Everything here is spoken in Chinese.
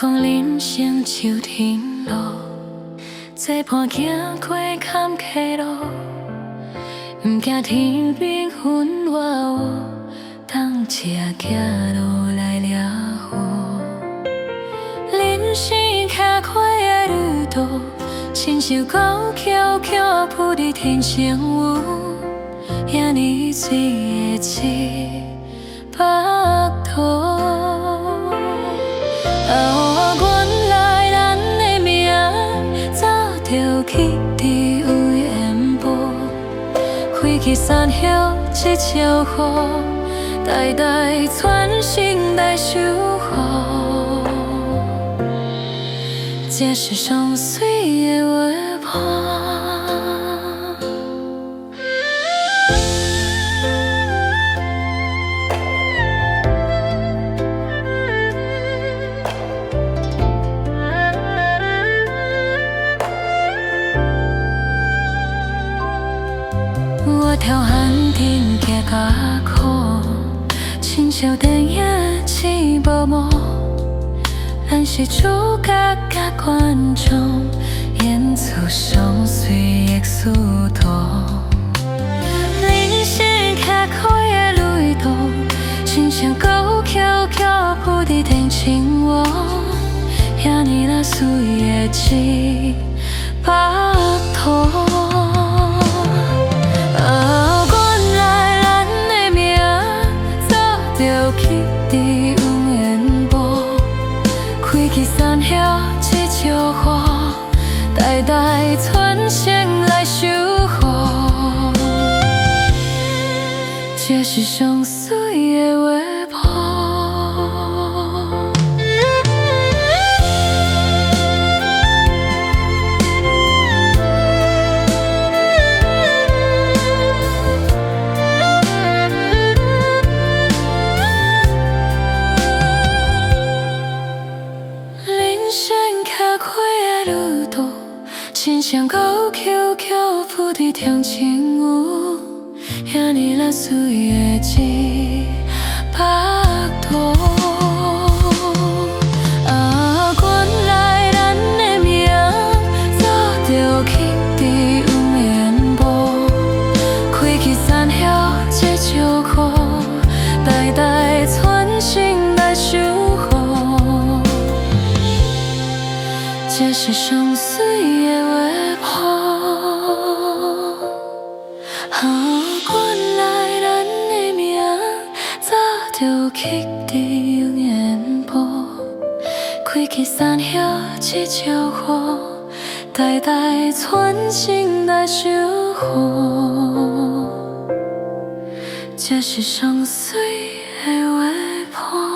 讲人生像天路，做伴行过坎坷路，毋惊天边云外雾，当车行路来了雨。人生坎坷的旅途，亲像高蹺蹺铺伫天上有，遐尼水的七八度。原来咱的命早就刻伫有缘簿，开去山丘一招雨，代代传承来守护，这是上水的画伴。我跳寒天行甲苦，亲像电影一幕幕，咱是主角甲观众，演出上水的速度。人生坎坷的旅途，亲像高蹺蹺铺伫天青雾，遐尼啦水的七八度。山丘一招雨，代代传承来守护，这是上水的画谱。亲像高蹺蹺铺伫天青雾，遐尼啦水的七八度。原来咱的命早就刻伫有缘簿，开去山丘一招雨，代代传承来守护，这是上水的画谱。原来咱的命早就刻伫有缘簿，开去山丘一招雨，代代传承来守护，这是上水的画谱。